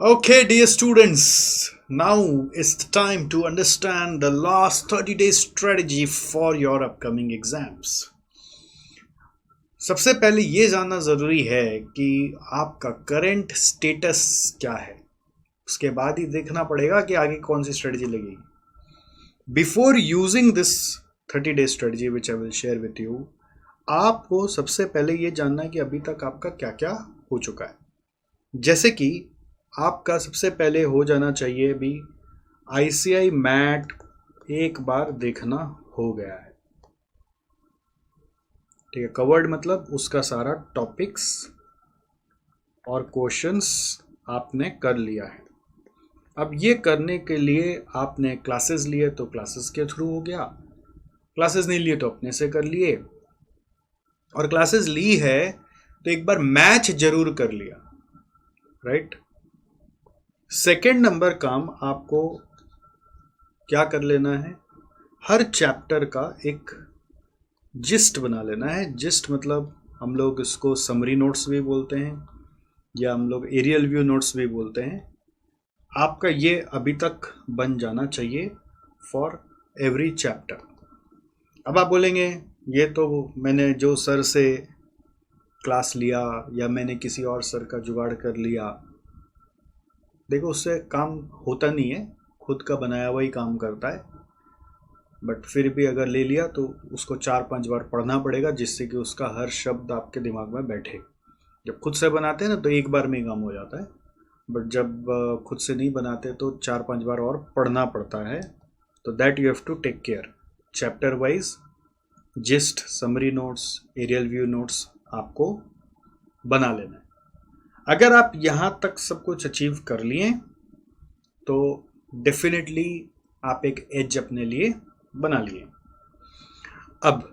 Okay, dear students, now it's the time to understand the last 30 days strategy for your upcoming exams. सबसे पहले ये जानना ज़रूरी है कि आपका करंट स्टेटस क्या है। उसके बाद ही देखना पड़ेगा कि आगे कौन सी स्ट्रेटजी लगेगी। Before using this 30 day strategy which I will share with you, आपको सबसे पहले ये जानना है कि अभी तक आपका क्या क्या हो चुका है। जैसे कि आपका सबसे पहले हो जाना चाहिए भी आईसीआई मैट एक बार देखना हो गया है। ठीक है, कवर्ड मतलब उसका सारा टॉपिक्स और क्वेश्चंस आपने कर लिया है। अब ये करने के लिए आपने क्लासेस लिए तो क्लासेस के थ्रू हो गया, क्लासेस नहीं लिए तो अपने से कर लिए, और क्लासेस ली है तो एक बार मैच जरूर कर लिया, राइट। सेकेंड नंबर काम आपको क्या कर लेना है, हर चैप्टर का एक जिस्ट बना लेना है। जिस्ट मतलब हम लोग इसको समरी नोट्स भी बोलते हैं या हम लोग एरियल व्यू नोट्स भी बोलते हैं। आपका ये अभी तक बन जाना चाहिए फॉर एवरी चैप्टर। अब आप बोलेंगे ये तो मैंने जो सर से क्लास लिया या मैंने किसी और सर का जुगाड़ कर लिया। देखो, उससे काम होता नहीं है, खुद का बनाया हुआ ही काम करता है। बट फिर भी अगर ले लिया तो उसको 4-5 बार पढ़ना पड़ेगा, जिससे कि उसका हर शब्द आपके दिमाग में बैठे। जब खुद से बनाते हैं ना तो एक बार में ही काम हो जाता है, बट जब खुद से नहीं बनाते तो 4-5 बार और पढ़ना पड़ता है। तो that you have to take care. Chapter wise gist, summary notes, aerial view notes आपको बना लेना है। अगर आप यहाँ तक सब कुछ अचीव कर लिए तो डेफिनेटली आप एक एज अपने लिए बना लिए। अब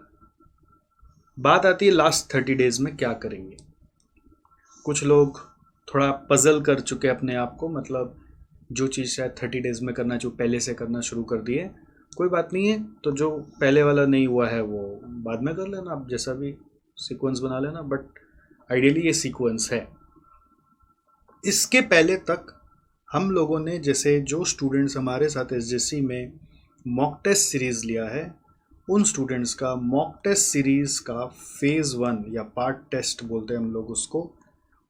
बात आती है लास्ट 30 डेज में क्या करेंगे। कुछ लोग थोड़ा पजल कर चुके अपने आप को, मतलब जो चीज़ शायद 30 डेज में करना जो पहले से करना शुरू कर दिए। कोई बात नहीं है, तो जो पहले वाला नहीं हुआ है वो बाद में कर लेना, आप जैसा भी सीक्वेंस बना लेना, बट आइडियली ये सीक्वेंस है। इसके पहले तक हम लोगों ने, जैसे जो स्टूडेंट्स हमारे साथ एसजेसी में मॉक टेस्ट सीरीज़ लिया है, उन स्टूडेंट्स का मॉक टेस्ट सीरीज़ का फेज़ 1 या पार्ट टेस्ट बोलते हैं हम लोग उसको,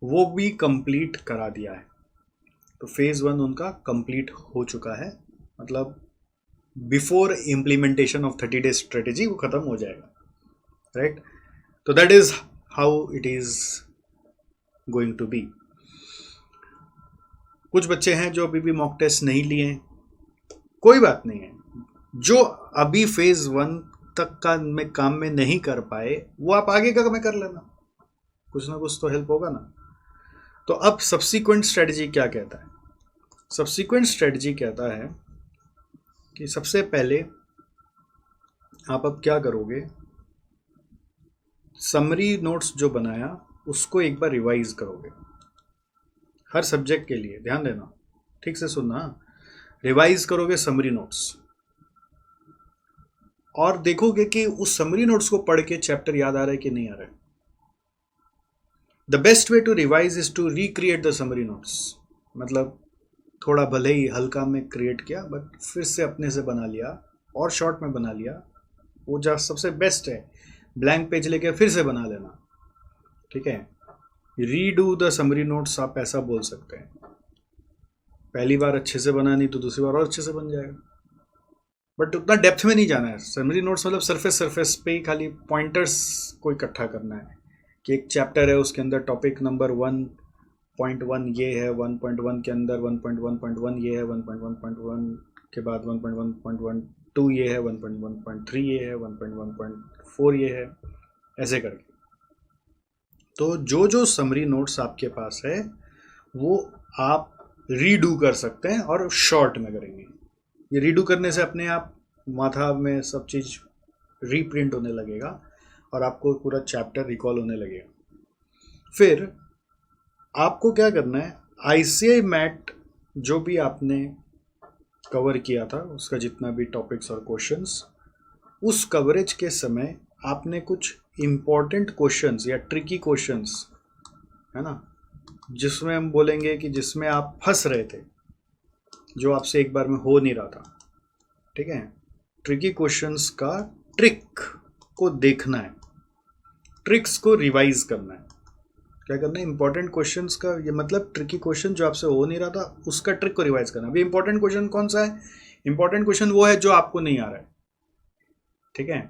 वो भी कंप्लीट करा दिया है। तो फेज़ 1 उनका कंप्लीट हो चुका है, मतलब before implementation of 30 days strategy वो ख़त्म हो जाएगा, राइट। तो that is how it is going to be. कुछ बच्चे हैं जो अभी भी मॉक टेस्ट नहीं लिए हैं, कोई बात नहीं है। जो अभी फेज 1 तक का में काम में नहीं कर पाए वो आप आगे का में कर लेना, कुछ ना कुछ तो हेल्प होगा ना। तो अब सब्सीक्वेंट स्ट्रेटजी क्या कहता है? सब्सीक्वेंट स्ट्रेटजी कहता है कि सबसे पहले आप अब क्या करोगे, समरी नोट्स जो बनाया उसको एक बार रिवाइज करोगे। हर सब्जेक्ट के लिए ध्यान देना, ठीक से सुनना। रिवाइज करोगे समरी नोट्स और देखोगे कि उस समरी नोट्स को पढ़ के चैप्टर याद आ रहा है कि नहीं आ रहा है। The best way to revise is to recreate the summary notes, मतलब थोड़ा भले ही हल्का में क्रिएट किया बट फिर से अपने से बना लिया और शॉर्ट में बना लिया, वो जो सबसे बेस्ट है। ब्लैंक पेज लेके फिर से बना लेना, ठीक है। रीडू द समरी नोट्स आप ऐसा बोल सकते हैं। पहली बार अच्छे से बना नहीं तो दूसरी बार और अच्छे से बन जाएगा, बट उतना डेप्थ में नहीं जाना है। समरी नोट्स मतलब सरफेस पे ही खाली पॉइंटर्स को इकट्ठा करना है कि एक चैप्टर है उसके अंदर टॉपिक नंबर 1.1 ये है, 1.1 के अंदर 1.1.1 ये है, 1.1.1 के बाद 1.1.12 ये है, 1.1.3 ये है, 1.1.4 ये है, ऐसे करके। तो जो जो समरी नोट्स आपके पास है वो आप रीडू कर सकते हैं और शॉर्ट में करेंगे। ये रीडू करने से अपने आप माथा में सब चीज़ रीप्रिंट होने लगेगा और आपको पूरा चैप्टर रिकॉल होने लगेगा। फिर आपको क्या करना है, आईसीआई मैट जो भी आपने कवर किया था उसका जितना भी टॉपिक्स और क्वेश्चंस, उस कवरेज के समय आपने कुछ इम्पोर्टेंट क्वेश्चंस या ट्रिकी क्वेश्चंस, है ना, जिसमें हम बोलेंगे कि जिसमें आप फंस रहे थे, जो आपसे एक बार में हो नहीं रहा था, ठीक है। ट्रिकी क्वेश्चंस का ट्रिक को देखना है, ट्रिक्स को रिवाइज करना है। क्या करना है? इंपॉर्टेंट क्वेश्चंस का ये मतलब ट्रिकी क्वेश्चन जो आपसे हो नहीं रहा था उसका ट्रिक को रिवाइज करना। अभी इंपॉर्टेंट क्वेश्चन कौन सा है? इंपॉर्टेंट क्वेश्चन वो है जो आपको नहीं आ रहा है, ठीक है।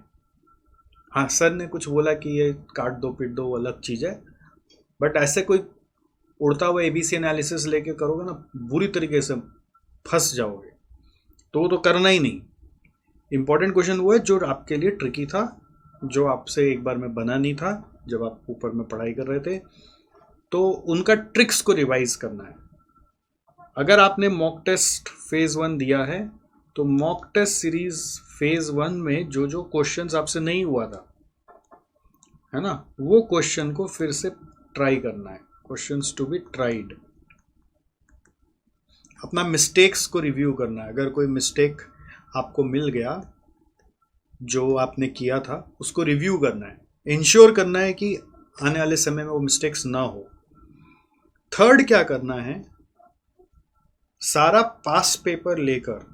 हाँ, सर ने कुछ बोला कि ये काट दो पीट दो, वो अलग चीज़ है, बट ऐसे कोई उड़ता हुआ एबीसी एनालिसिस लेके करोगे ना, बुरी तरीके से फंस जाओगे। तो वो तो करना ही नहीं। इंपॉर्टेंट क्वेश्चन वो है जो आपके लिए ट्रिकी था, जो आपसे एक बार में बना नहीं था जब आप ऊपर में पढ़ाई कर रहे थे, तो उनका ट्रिक्स को रिवाइज करना है। अगर आपने मॉक टेस्ट फेज 1 दिया है तो मॉक टेस्ट सीरीज फेज 1 में जो जो क्वेश्चंस आपसे नहीं हुआ था, है ना, वो क्वेश्चन को फिर से ट्राई करना है, क्वेश्चंस टू बी ट्राइड। अपना मिस्टेक्स को रिव्यू करना है। अगर कोई मिस्टेक आपको मिल गया जो आपने किया था, उसको रिव्यू करना है, इंश्योर करना है कि आने वाले समय में वो मिस्टेक्स ना हो। थर्ड क्या करना है? सारा पास पेपर लेकर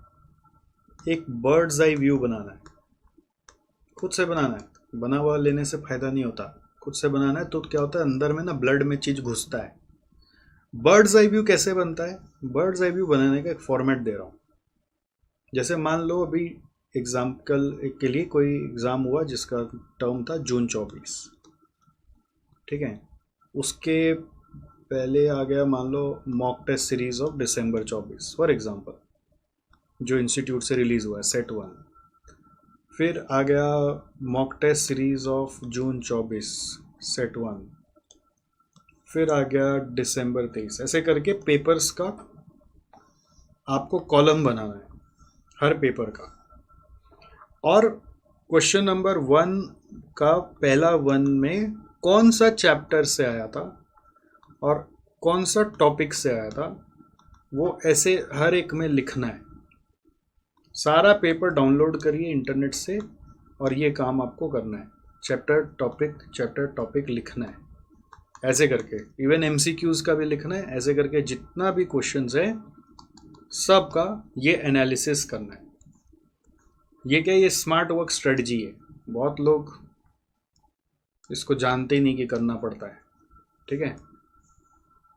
एक बर्ड्स आई व्यू बनाना है। खुद से बनाना है, बना हुआ लेने से फायदा नहीं होता, खुद से बनाना है। तो क्या होता है, अंदर में ना ब्लड में चीज घुसता है। बर्ड्स आई व्यू कैसे बनता है? बर्ड्स आई व्यू बनाने का एक फॉर्मेट दे रहा हूं। जैसे मान लो अभी एग्जाम्पल के लिए कोई एग्जाम हुआ जिसका टर्म था जून 24, ठीक है। उसके पहले आ गया मान लो मॉक टेस्ट सीरीज ऑफ दिसंबर 24 फॉर एग्जांपल, जो इंस्टीट्यूट से रिलीज हुआ है, सेट 1। फिर आ गया mock test series of June 24 set 1। फिर आ गया दिसंबर 23। ऐसे करके पेपर्स का आपको कॉलम बनाना है हर पेपर का। और क्वेश्चन नंबर 1 का पहला 1 में कौन सा चैप्टर से आया था और कौन सा टॉपिक से आया था, वो ऐसे हर एक में लिखना है। सारा पेपर डाउनलोड करिए इंटरनेट से और ये काम आपको करना है, चैप्टर टॉपिक लिखना है। ऐसे करके इवन एमसीक्यूज का भी लिखना है। ऐसे करके जितना भी क्वेश्चंस है सब का ये एनालिसिस करना है। ये क्या, ये स्मार्ट वर्क स्ट्रेटजी है। बहुत लोग इसको जानते ही नहीं कि करना पड़ता है, ठीक है।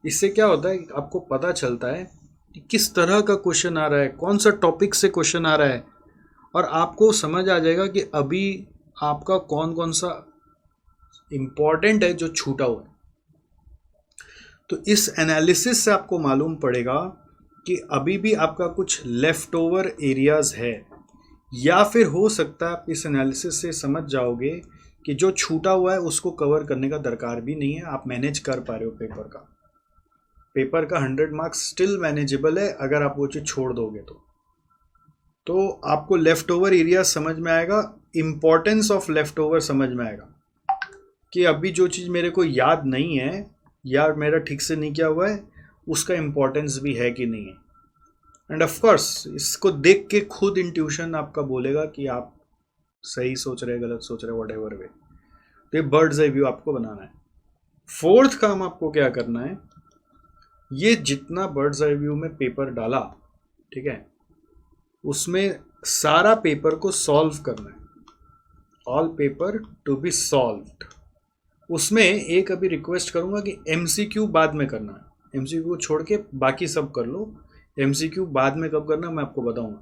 इससे क्या होता है, आपको पता चलता है कि किस तरह का क्वेश्चन आ रहा है, कौन सा टॉपिक से क्वेश्चन आ रहा है, और आपको समझ आ जाएगा कि अभी आपका कौन कौन सा इम्पॉर्टेंट है जो छूटा हुआ है। तो इस एनालिसिस से आपको मालूम पड़ेगा कि अभी भी आपका कुछ लेफ्ट ओवर एरियाज है, या फिर हो सकता है आप इस एनालिसिस से समझ जाओगे कि जो छूटा हुआ है उसको कवर करने का दरकार भी नहीं है, आप मैनेज कर पा रहे हो। पेपर का 100 मार्क्स स्टिल मैनेजेबल है अगर आप वो चीज़ छोड़ दोगे तो आपको लेफ्ट ओवर एरिया समझ में आएगा, इंपॉर्टेंस ऑफ लेफ्ट ओवर समझ में आएगा कि अभी जो चीज़ मेरे को याद नहीं है या मेरा ठीक से नहीं किया हुआ है उसका इंपॉर्टेंस भी है कि नहीं है। एंड ऑफ कोर्स इसको देख के खुद इंट्यूशन आपका बोलेगा कि आप सही सोच रहे, गलत सोच रहे, वट एवर वे। तो ये बर्ड्स आई व्यू आपको बनाना है। फोर्थ काम आपको क्या करना है, ये जितना बर्ड्स आई व्यू में पेपर डाला, ठीक है, उसमें सारा पेपर को सॉल्व करना है। All paper to be solved. उसमें एक अभी रिक्वेस्ट करूंगा कि एमसीक्यू बाद में करना है। एमसीक्यू को छोड़ के बाकी सब कर लो। एमसीक्यू बाद में कब करना मैं आपको बताऊंगा,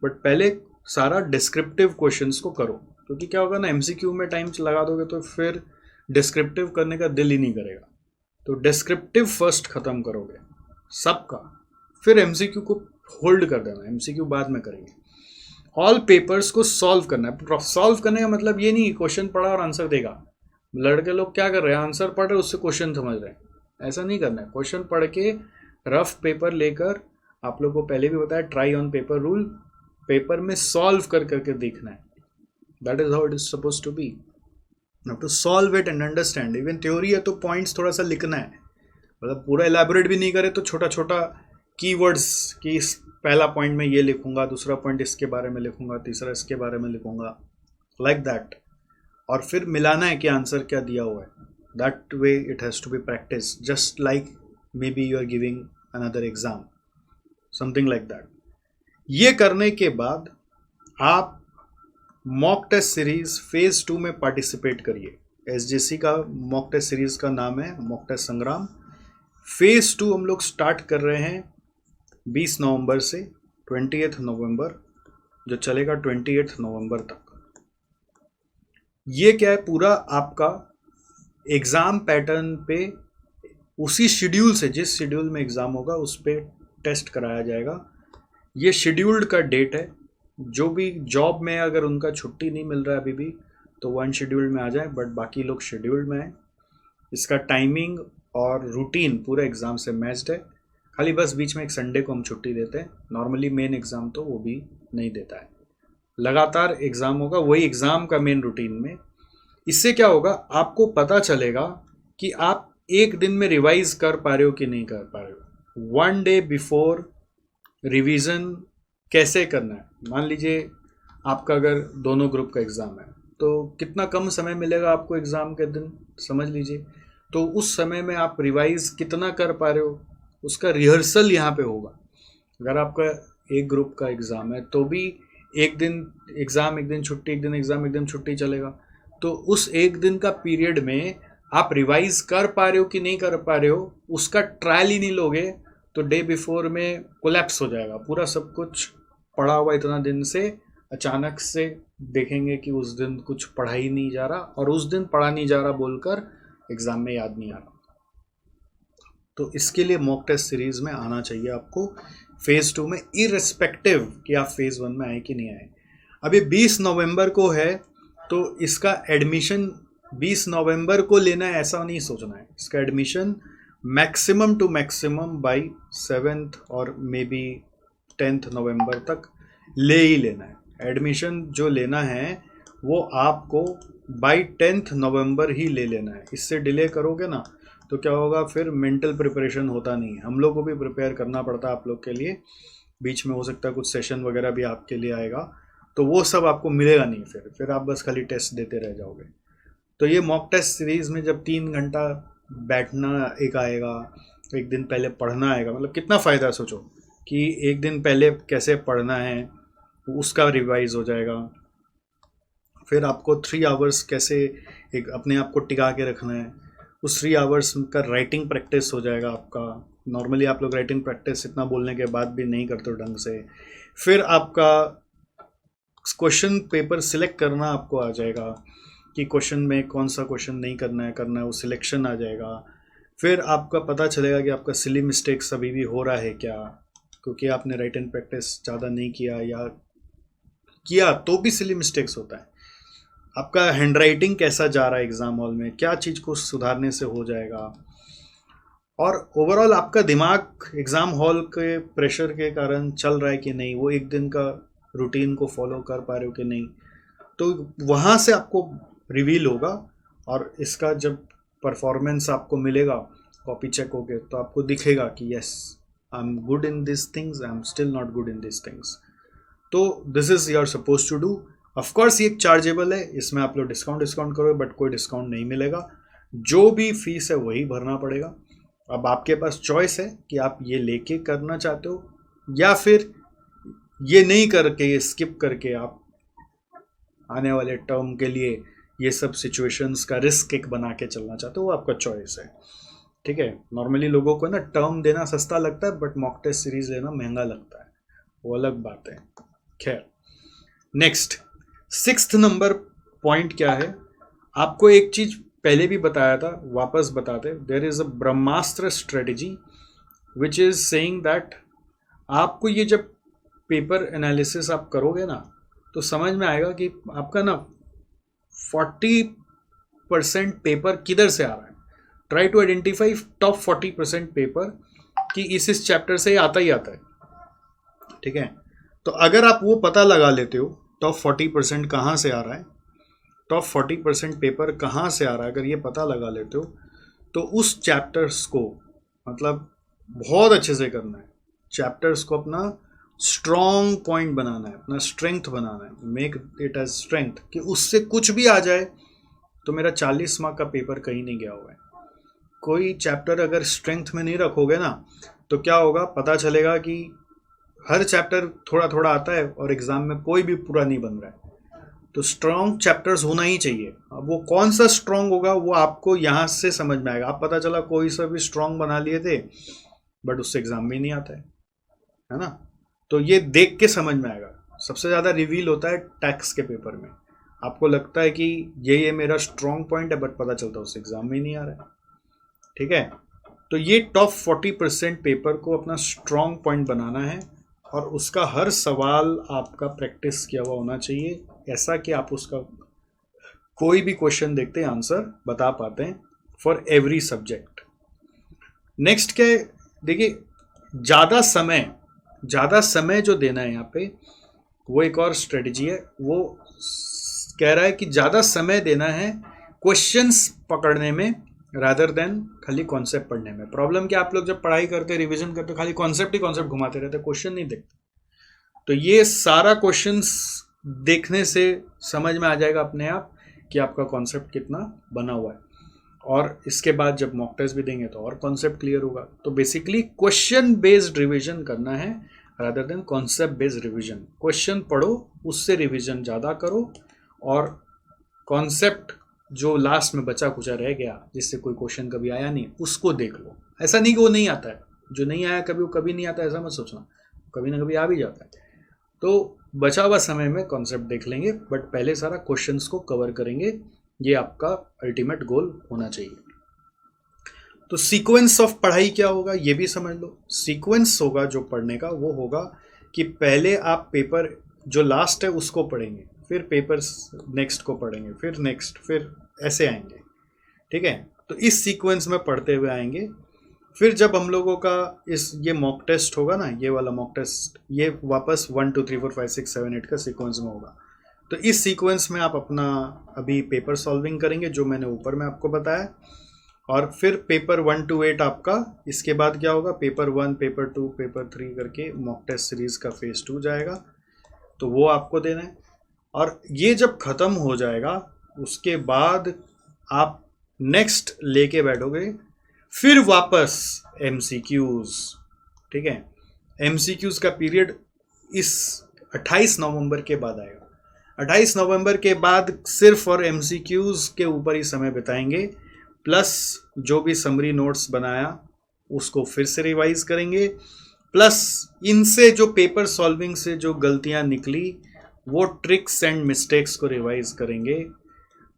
बट पहले सारा डिस्क्रिप्टिव क्वेश्चंस को करो, क्योंकि क्या होगा ना, एमसीक्यू में टाइम लगा दोगे तो फिर डिस्क्रिप्टिव करने का दिल ही नहीं करेगा। तो डिस्क्रिप्टिव फर्स्ट खत्म करोगे सबका, फिर एमसीक्यू को होल्ड कर देना, एमसीक्यू बाद में करेंगे। ऑल पेपर्स को सॉल्व करना है। सॉल्व करने का मतलब ये नहीं क्वेश्चन पढ़ा और आंसर देगा। लड़के लोग क्या कर रहे हैं, आंसर पढ़ रहे उससे क्वेश्चन समझ रहे हैं, ऐसा नहीं करना है। क्वेश्चन पढ़ के रफ पेपर लेकर, आप लोग को पहले भी बताया try on paper rule, paper में सॉल्व कर करके देखना है। दैट इज हाउ इट इज सपोज टू बी। Now to solve it and understand, even theory है तो पॉइंट्स थोड़ा सा लिखना है, मतलब पूरा एलैबोरेट भी नहीं करे तो छोटा छोटा कीवर्ड्स कि इस पहला पॉइंट में ये लिखूंगा, दूसरा पॉइंट इसके बारे में लिखूंगा, तीसरा इसके बारे में लिखूंगा, लाइक दैट। और फिर मिलाना है कि आंसर क्या दिया हुआ है। That way it has to be practice, just like maybe you are giving another exam, something like that. ये करने के बाद आप मॉक टेस्ट सीरीज फेज 2 में पार्टिसिपेट करिए। एसजेसी का मॉक टेस्ट सीरीज का नाम है मॉक टेस्ट संग्राम। फेज 2 हम लोग स्टार्ट कर रहे हैं 20 नवंबर से 20 नवंबर, जो चलेगा 28 नवंबर तक। ये क्या है, पूरा आपका एग्ज़ाम पैटर्न पे उसी शेड्यूल से, जिस शेड्यूल में एग्ज़ाम होगा उस पर टेस्ट कराया जाएगा। ये शेड्यूल्ड का डेट है। जो भी जॉब में अगर उनका छुट्टी नहीं मिल रहा है अभी भी, तो वो अनशेड्यूल्ड में आ जाए, बट बाकी लोग शेड्यूल्ड में हैं। इसका टाइमिंग और रूटीन पूरा एग्ज़ाम से मैच्ड है। खाली बस बीच में एक संडे को हम छुट्टी देते हैं। नॉर्मली मेन एग्ज़ाम तो वो भी नहीं देता है। लगातार एग्ज़ाम होगा, वही एग्ज़ाम का मेन रूटीन में। इससे क्या होगा, आपको पता चलेगा कि आप एक दिन में रिवाइज कर पा रहे हो कि नहीं कर पा रहे हो। 1 डे बिफोर रिवीजन कैसे करना है। मान लीजिए आपका अगर दोनों ग्रुप का एग्ज़ाम है, तो कितना कम समय मिलेगा आपको एग्ज़ाम के दिन, समझ लीजिए। तो उस समय में आप रिवाइज कितना कर पा रहे हो, उसका रिहर्सल यहाँ पे होगा। अगर आपका एक ग्रुप का एग्ज़ाम है तो भी एक दिन एग्ज़ाम, एक दिन छुट्टी, एक दिन एग्ज़ाम, एक दिन छुट्टी चलेगा। तो उस एक दिन का पीरियड में आप रिवाइज कर पा रहे हो कि नहीं कर पा रहे हो, उसका ट्रायल ही नहीं लोगे तो डे बिफोर में कोलैप्स हो जाएगा। पूरा सब कुछ पढ़ा हुआ इतना दिन से अचानक से देखेंगे कि उस दिन कुछ पढ़ा ही नहीं जा रहा, और उस दिन पढ़ा नहीं जा रहा बोलकर एग्ज़ाम में याद नहीं आ रहा। तो इसके लिए मॉक टेस्ट सीरीज में आना चाहिए आपको फेज़ 2 में, इररिस्पेक्टिव कि आप फेज़ 1 में आए कि नहीं आए। अभी 20 नवंबर को है, तो इसका एडमिशन 20 नवंबर को लेना है ऐसा नहीं सोचना है। इसका admission maximum to maximum by 7th और मे बी 10th नवंबर तक ले ही लेना है। एडमिशन जो लेना है वो आपको बाई 10th नवंबर ही ले लेना है। इससे डिले करोगे ना तो क्या होगा, फिर मेंटल प्रिपरेशन होता नहीं है। हम लोग को भी प्रिपेयर करना पड़ता है आप लोग के लिए। बीच में हो सकता है कुछ सेशन वगैरह भी आपके लिए आएगा, तो वो सब आपको मिलेगा नहीं। फिर आप बस खाली टेस्ट देते रह जाओगे। तो ये मॉक टेस्ट सीरीज़ में जब 3 घंटा बैठना एक आएगा, एक दिन पहले पढ़ना आएगा, मतलब कितना फ़ायदा सोचो कि एक दिन पहले कैसे पढ़ना है उसका रिवाइज हो जाएगा। फिर आपको 3 आवर्स कैसे एक अपने आप को टिका के रखना है, उस 3 आवर्स का राइटिंग प्रैक्टिस हो जाएगा आपका। नॉर्मली आप लोग राइटिंग प्रैक्टिस इतना बोलने के बाद भी नहीं करते हो ढंग से। फिर आपका क्वेश्चन पेपर सिलेक्ट करना आपको आ जाएगा कि क्वेश्चन में कौन सा क्वेश्चन नहीं करना है, वो सिलेक्शन आ जाएगा। फिर आपका पता चलेगा कि आपका सिली मिस्टेक्स अभी भी हो रहा है क्या, क्योंकि आपने राइटिंग प्रैक्टिस ज़्यादा नहीं किया, या किया तो भी सिली मिस्टेक्स होता है। आपका हैंड राइटिंग कैसा जा रहा है एग्ज़ाम हॉल में, क्या चीज़ को सुधारने से हो जाएगा, और ओवरऑल आपका दिमाग एग्ज़ाम हॉल के प्रेशर के कारण चल रहा है कि नहीं, वो एक दिन का रूटीन को फॉलो कर पा रहे हो कि नहीं। तो वहाँ से आपको रिवील होगा, और इसका जब परफॉर्मेंस आपको मिलेगा कॉपी चेक होके, तो आपको दिखेगा कि yes I am good in this things, I am still not good in this things. तो this is you are suppose to do. Of course ये चार्जेबल है, इसमें आप लोग डिस्काउंट करो, बट कोई डिस्काउंट नहीं मिलेगा। जो भी फीस है वही भरना पड़ेगा। अब आपके पास चॉइस है कि आप ये लेके करना चाहते हो, या फिर ये नहीं करके, ये स्किप करके आप आने वाले टर्म के लिए ये सब सिचुएशंस का रिस्क एक बना के चलना चाहते हो, वो आपका चॉइस है। ठीक है, नॉर्मली लोगों को ना टर्म देना सस्ता लगता है, बट मॉक टेस्ट सीरीज लेना महंगा लगता है, वो अलग बात है। खैर, नेक्स्ट 6th नंबर पॉइंट क्या है, आपको एक चीज पहले भी बताया था, वापस बताते। There is a brahmastra strategy which is saying that आपको ये जब पेपर एनालिसिस आप करोगे ना, तो समझ में आएगा कि आपका ना 40% पेपर किधर से आ रहा है। Try to identify top 40% paper कि इस चैप्टर से आता ही आता है। ठीक है, तो अगर आप वो पता लगा लेते हो टॉप 40% कहाँ से आ रहा है, टॉप 40% पेपर कहाँ से आ रहा है, अगर ये पता लगा लेते हो, तो उस चैप्टर्स को मतलब बहुत अच्छे से करना है। चैप्टर्स को अपना स्ट्रॉन्ग पॉइंट बनाना है, अपना स्ट्रेंथ बनाना है, मेक इट एज स्ट्रेंथ, कि उससे कुछ भी आ जाए तो मेरा 40 मार्क का पेपर कहीं नहीं गया हुआ है। कोई चैप्टर अगर स्ट्रेंथ में नहीं रखोगे ना तो क्या होगा, पता चलेगा कि हर चैप्टर थोड़ा थोड़ा आता है और एग्जाम में कोई भी पूरा नहीं बन रहा है। तो स्ट्रॉन्ग चैप्टर्स होना ही चाहिए। अब वो कौन सा स्ट्रॉन्ग होगा वो आपको यहाँ से समझ में आएगा। आप पता चला कोई सा भी स्ट्रॉन्ग बना लिए थे बट उससे एग्जाम में नहीं आता है ना। तो ये देख के समझ में आएगा। सबसे ज़्यादा रिवील होता है टैक्स के पेपर में। आपको लगता है कि ये मेरा स्ट्रॉन्ग पॉइंट है बट पता चलता है उससे एग्जाम में ही नहीं आ रहा है। ठीक है, तो ये टॉप 40% पेपर को अपना स्ट्रॉन्ग पॉइंट बनाना है और उसका हर सवाल आपका प्रैक्टिस किया हुआ होना चाहिए, ऐसा कि आप उसका कोई भी क्वेश्चन देखते हैं आंसर बता पाते हैं फॉर एवरी सब्जेक्ट। नेक्स्ट क्या है, देखिए ज़्यादा समय जो देना है यहाँ पे, वो एक और स्ट्रेटजी है। वो कह रहा है कि ज़्यादा समय देना है क्वेश्चंस पकड़ने में रादर देन खाली कॉन्सेप्ट पढ़ने में। प्रॉब्लम क्या, आप लोग जब पढ़ाई करते रिवीजन करते खाली कॉन्सेप्ट ही कॉन्सेप्ट घुमाते रहते, क्वेश्चन नहीं देखते। तो ये सारा क्वेश्चंस देखने से समझ में आ जाएगा अपने आप कि आपका कॉन्सेप्ट कितना बना हुआ है। और इसके बाद जब मॉक टेस्ट भी देंगे तो और कॉन्सेप्ट क्लियर होगा। तो बेसिकली क्वेश्चन बेस्ड रिवीजन करना है rather than concept based revision. Question पढ़ो, उससे रिवीजन ज़्यादा करो, और कॉन्सेप्ट जो लास्ट में बचा कुचा रह गया जिससे कोई क्वेश्चन कभी आया नहीं उसको देख लो। ऐसा नहीं कि वो नहीं आता है, जो नहीं आया कभी वो कभी नहीं आता, ऐसा मत सोचना, कभी ना कभी आ भी जाता है। तो बचा हुआ समय में कॉन्सेप्ट देख लेंगे बट पहले सारा क्वेश्चंस को कवर करेंगे, ये आपका अल्टीमेट गोल होना चाहिए। तो सीक्वेंस ऑफ पढ़ाई क्या होगा ये भी समझ लो। सीक्वेंस होगा जो पढ़ने का, वो होगा कि पहले आप पेपर जो लास्ट है उसको पढ़ेंगे, फिर पेपर नेक्स्ट को पढ़ेंगे, फिर नेक्स्ट, फिर ऐसे आएंगे। ठीक है, तो इस सीक्वेंस में पढ़ते हुए आएंगे। फिर जब हम लोगों का ये मॉक टेस्ट होगा ना, ये वाला मॉक टेस्ट, ये वापस 1 2 3 4 5 6 7 8 का सीक्वेंस में होगा। तो इस सीक्वेंस में आप अपना अभी पेपर सॉल्विंग करेंगे जो मैंने ऊपर में आपको बताया, और फिर पेपर 1 to 8 आपका। इसके बाद क्या होगा, पेपर 1, पेपर 2, पेपर 3 करके मॉक टेस्ट सीरीज का फेज 2 जाएगा, तो वो आपको देना है। और ये जब ख़त्म हो जाएगा उसके बाद आप नेक्स्ट लेके बैठोगे, फिर वापस MCQs। ठीक है, MCQs का पीरियड इस 28 नवंबर के बाद आएगा। 28 नवंबर के बाद सिर्फ और MCQs के ऊपर ही समय बिताएंगे, प्लस जो भी समरी नोट्स बनाया उसको फिर से रिवाइज करेंगे, प्लस इनसे जो पेपर सॉल्विंग से जो गलतियां निकली वो ट्रिक्स एंड मिस्टेक्स को रिवाइज करेंगे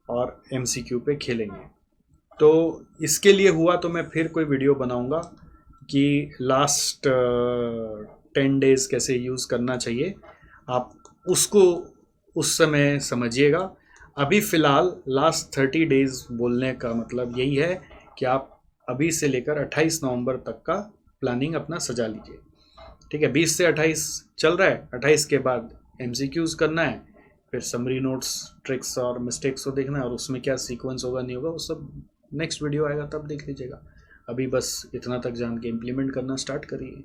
और MCQ पे खेलेंगे। तो इसके लिए हुआ तो मैं फिर कोई वीडियो बनाऊंगा कि लास्ट 10 डेज़ कैसे यूज़ करना चाहिए, आप उसको उस समय समझिएगा। अभी फ़िलहाल लास्ट 30 डेज़ बोलने का मतलब यही है कि आप अभी से लेकर 28 नवंबर तक का प्लानिंग अपना सजा लीजिए। ठीक है, 20 से 28 चल रहा है, 28 के बाद MCQs करना है, फिर समरी नोट्स, ट्रिक्स और मिस्टेक्स को देखना है, और उसमें क्या सीक्वेंस होगा नहीं होगा वो सब नेक्स्ट वीडियो आएगा तब देख लीजिएगा। अभी बस इतना तक जान के इम्प्लीमेंट करना स्टार्ट करिए।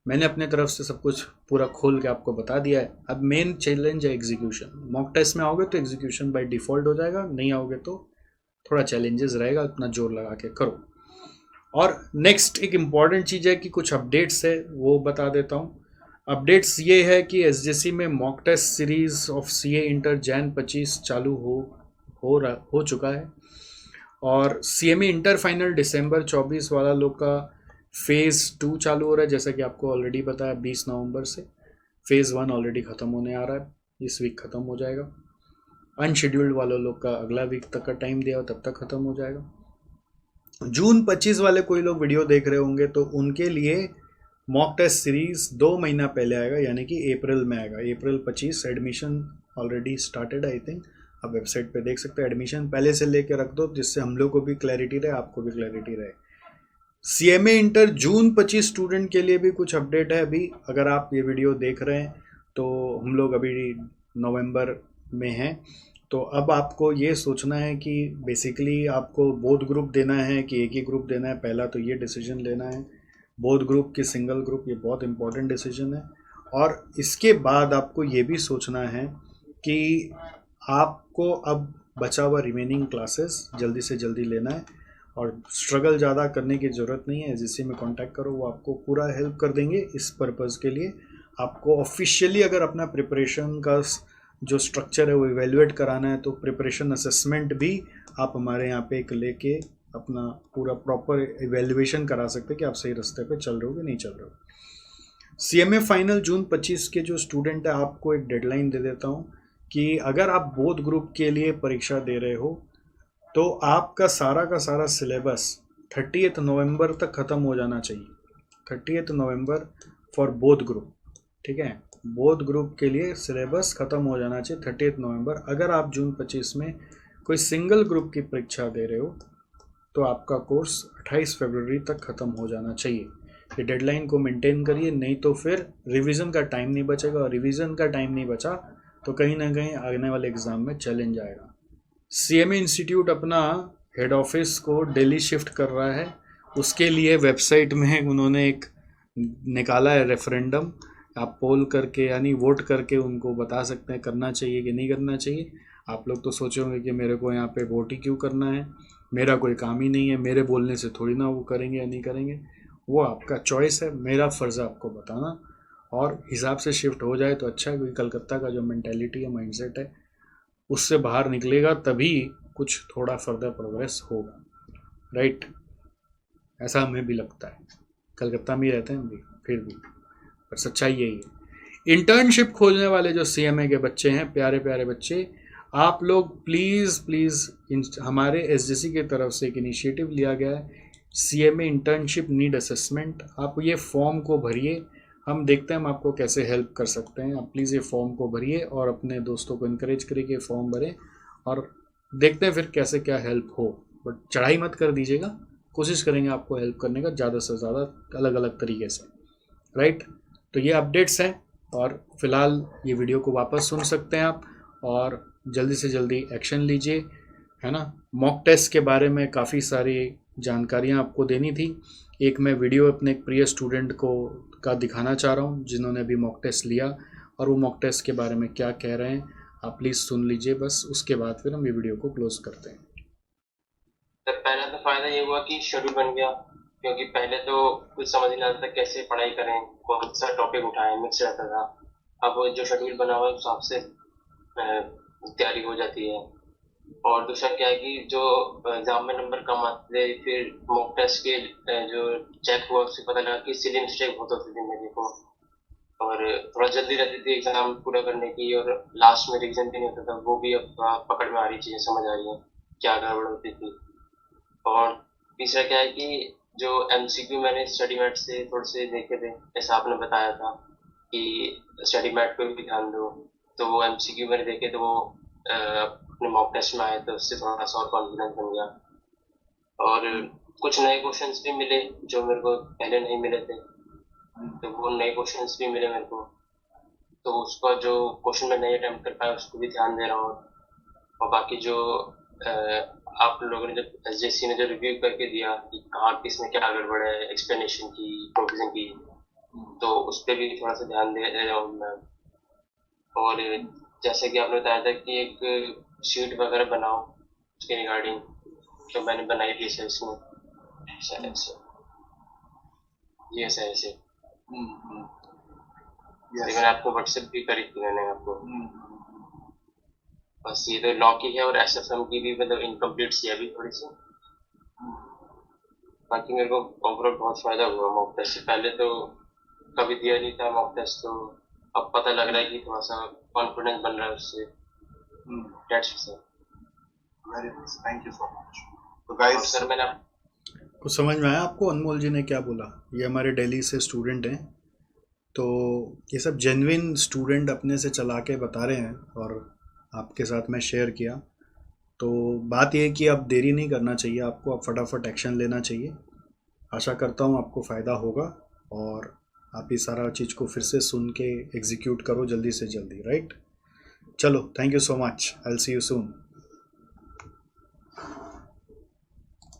मैंने अपने तरफ से सब कुछ पूरा खोल के आपको बता दिया है। अब मेन चैलेंज है एग्जीक्यूशन। मॉक टेस्ट में आओगे तो एग्जीक्यूशन बाय डिफ़ॉल्ट हो जाएगा, नहीं आओगे तो थोड़ा चैलेंजेस रहेगा, इतना जोर लगा के करो। और नेक्स्ट एक इम्पॉर्टेंट चीज़ है कि कुछ अपडेट्स है वो बता देता हूँ। अपडेट्स ये है कि SJC में mock test series of CA inter Jan 25 चालू हो चुका है, और CME इंटर फाइनल दिसंबर 24 वाला लोग का फेज़ 2 चालू हो रहा है। जैसा कि आपको ऑलरेडी बताया 20 नवंबर से फेज़ 1 ऑलरेडी ख़त्म होने आ रहा है, इस वीक ख़त्म हो जाएगा। अनशेड्यूल्ड वालों लोग का अगला वीक तक का टाइम दिया हो, तब तक ख़त्म हो जाएगा। जून 25 वाले कोई लोग वीडियो देख रहे होंगे तो उनके लिए मॉक टेस्ट सीरीज़ 2 महीना पहले आएगा, यानी कि अप्रैल में आएगा। अप्रैल 25 admission already started I think, आप वेबसाइट पे देख सकते हैं। एडमिशन पहले से लेके रख दो जिससे हम लोग को भी क्लैरिटी रहे, आपको भी क्लैरिटी रहे। CMA इंटर जून 25 स्टूडेंट के लिए भी कुछ अपडेट है। अभी अगर आप ये वीडियो देख रहे हैं तो हम लोग अभी नवंबर में हैं, तो अब आपको ये सोचना है कि बेसिकली आपको बोथ ग्रुप देना है कि एक ही ग्रुप देना है। पहला तो ये डिसीजन लेना है, बोथ ग्रुप की सिंगल ग्रुप, ये बहुत इंपॉर्टेंट डिसीजन है। और इसके बाद आपको ये भी सोचना है कि आपको अब बचा हुआ रिमेनिंग क्लासेस जल्दी से जल्दी लेना है, और स्ट्रगल ज़्यादा करने की ज़रूरत नहीं है, एसजीसी में कांटेक्ट करो, वो आपको पूरा हेल्प कर देंगे। इस पर्पज़ के लिए आपको ऑफिशियली अगर अपना प्रिपरेशन का जो स्ट्रक्चर है वो इवेल्युएट कराना है तो प्रिपरेशन असेसमेंट भी आप हमारे यहाँ पे एक लेके अपना पूरा प्रॉपर इवेल्युएशन करा सकते हैं कि आप सही रास्ते पे चल रहे हो कि नहीं चल रहे हो। सीएमए फाइनल जून 25 के जो स्टूडेंट है, आपको एक डेडलाइन दे देता हूँ कि अगर आप बोथ ग्रुप के लिए परीक्षा दे रहे हो तो आपका सारा का सारा सिलेबस 30 नवंबर तक ख़त्म हो जाना चाहिए। 30 नवंबर फॉर बोथ ग्रुप, ठीक है, बोथ ग्रुप के लिए सिलेबस ख़त्म हो जाना चाहिए 30 नवंबर। अगर आप जून 25 में कोई सिंगल ग्रुप की परीक्षा दे रहे हो तो आपका कोर्स 28 फरवरी तक ख़त्म हो जाना चाहिए। ये डेडलाइन को मेंटेन करिए, नहीं तो फिर रिवीजन का टाइम नहीं बचेगा, और रिवीजन का टाइम नहीं बचा तो कहीं ना कहीं आने वाले एग्ज़ाम में चैलेंज आएगा। सीएमए इंस्टीट्यूट अपना हेड ऑफिस को दिल्ली शिफ्ट कर रहा है, उसके लिए वेबसाइट में उन्होंने एक निकाला है रेफरेंडम। आप पोल करके यानी वोट करके उनको बता सकते हैं करना चाहिए कि नहीं करना चाहिए। आप लोग तो सोचे होंगे कि मेरे को यहाँ पे वोट ही क्यों करना है, मेरा कोई काम ही नहीं है, मेरे बोलने से थोड़ी ना वो करेंगे या नहीं करेंगे। वो आपका चॉइस है, मेरा फ़र्ज़ है आपको बताना, और हिसाब से शिफ्ट हो जाए तो अच्छा है, क्योंकि कलकत्ता का जो मेंटेलिटी है, माइंडसेट है, उससे बाहर निकलेगा तभी कुछ थोड़ा फर्दर प्रोग्रेस होगा, राइट। ऐसा हमें भी लगता है, कलकत्ता में ही रहते हैं हम भी, फिर भी पर सच्चाई यही है। इंटर्नशिप खोजने वाले जो सीएमए के बच्चे हैं, प्यारे प्यारे बच्चे, आप लोग प्लीज़ प्लीज़ हमारे एसजीसी की तरफ से एक इनिशिएटिव लिया गया है, सीएमए इंटर्नशिप नीड असेसमेंट। आप ये फॉर्म को भरिए, हम देखते हैं हम आपको कैसे हेल्प कर सकते हैं। आप प्लीज़ ये फॉर्म को भरिए और अपने दोस्तों को इनकरेज करिए कि फॉर्म भरें, और देखते हैं फिर कैसे क्या हेल्प हो। बट चढ़ाई मत कर दीजिएगा, कोशिश करेंगे आपको हेल्प करने का ज़्यादा से ज़्यादा अलग अलग तरीके से, राइट। तो ये अपडेट्स हैं, और फिलहाल ये वीडियो को वापस सुन सकते हैं आप, और जल्दी से जल्दी एक्शन लीजिए, है ना। मॉक टेस्ट के बारे में काफ़ी सारी जानकारियाँ आपको देनी थी। एक मैं वीडियो अपने एक प्रिय स्टूडेंट को का दिखाना चाह रहा हूँ जिन्होंने अभी मॉक टेस्ट लिया, और वो मॉक टेस्ट के बारे में क्या कह रहे हैं आप प्लीज़ सुन लीजिए बस, उसके बाद फिर हम ये वीडियो को क्लोज करते हैं। तो पहला तो फायदा ये हुआ कि शेड्यूल बन गया, क्योंकि पहले तो कुछ समझ नहीं आता था कैसे पढ़ाई करें, कौन सा टॉपिक उठाएं, मिक्स रहता था। अब जो शेड्यूल बना हुआ है उस हिसाब से तैयारी हो जाती है। और दूसरा क्या है कि जो एग्जाम में नंबर कम आते थे, फिर मॉक टेस्ट के जो चेक हुआ उससे पता लगा कि सिली मिस्टेक बहुत होती थी मेरे को, और थोड़ा जल्दी रहती थी एग्जाम पूरा करने की, और लास्ट में रिवीजन भी नहीं होता था। वो भी अब थोड़ा पकड़ में आ रही, चीजें समझ आ रही है क्या गड़बड़ होती थी। और तीसरा क्या है कि जो एमसीक्यू मैंने स्टडी मैट से थोड़े से देखे थे, जैसा आपने बताया था कि स्टडी मैट पे भी ध्यान दो, तो वो एमसीक्यू मैंने देखे तो वो अपने मॉक टेस्ट में आए, तो उससे थोड़ा सा और कॉन्फिडेंस बन गया। और कुछ नए क्वेश्चंस भी मिले जो मेरे को पहले नहीं मिले थे, तो वो नए क्वेश्चंस भी मिले मेरे को, तो उसका जो क्वेश्चन मैं नहीं अटेम्प्ट कर पाया उसको भी ध्यान दे रहा हूँ। और बाकी जो अ, आप लोगों ने जब एसजेसी ने जो रिव्यू करके दिया कि कहाँ किस में क्या गड़बड़ है, एक्सप्लेनेशन की, प्रोविजन की, तो उस पर भी थोड़ा सा ध्यान दे रहा हूँ मैं। और जैसे कि आपने बताया था कि एक शीट वगैरह बनाओ उसके रिगार्डिंग, तो मैंने बनाई थी सर इसमें शायद से, ये सर ऐसे मैंने आपको व्हाट्सएप भी करी थी मैंने आपको। बस ये तो लॉ की है, और एसएफएम की भी मतलब इनकम्प्लीट सी है अभी थोड़ी सी। बाकी मेरे को ओवरऑल बहुत फायदा हुआ मॉक टेस्ट से, पहले तो कभी दिया नहीं था मॉक टेस्ट, तो अब पता लग रहा है कि थोड़ा सा कॉन्फिडेंस बन रहा है उससे। That's sir, very nice, thank you so much. तो और गाइस, सर मैंने कुछ समझ में आया आपको अनमोल जी ने क्या बोला? ये हमारे दिल्ली से स्टूडेंट हैं, तो ये सब जेन्युइन स्टूडेंट अपने से चला के बता रहे हैं, और आपके साथ मैं शेयर किया। तो बात ये है कि अब देरी नहीं करना चाहिए आपको, अब फटाफट एक्शन लेना चाहिए। आशा करता हूँ आपको फ़ायदा होगा, और आप ये सारा चीज़ को फिर से सुन के एग्जीक्यूट करो जल्दी से जल्दी, राइट। चलो, thank you so much, I will see you soon.